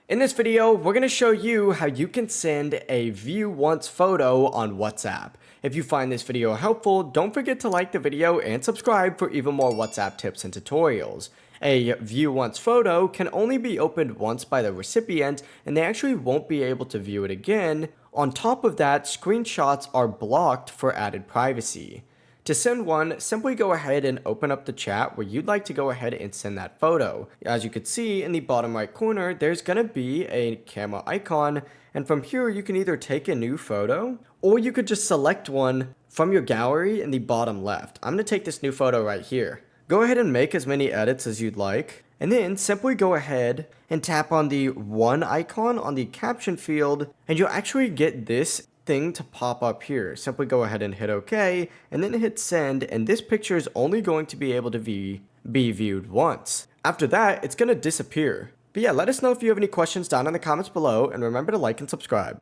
In this video, we're going to show you how you can send a view once photo on WhatsApp. If you find this video helpful, don't forget to like the video and subscribe for even more WhatsApp tips and tutorials. A view once photo can only be opened once by the recipient, and they actually won't be able to view it again. On top of that, screenshots are blocked for added privacy. To send one, simply go ahead and open up the chat where you'd like to go ahead and send that photo. As you can see in the bottom right corner, there's going to be a camera icon, and from here you can either take a new photo or you could just select one from your gallery in the bottom left. I'm going to take this new photo right here. Go ahead and make as many edits as you'd like, and then simply go ahead and tap on the one icon on the caption field, and you'll actually get this thing to pop up here. Simply go ahead and hit OK, and then hit send, and this picture is only going to be able to be viewed once. After that, it's going to disappear. But yeah, let us know if you have any questions down in the comments below, and remember to like and subscribe.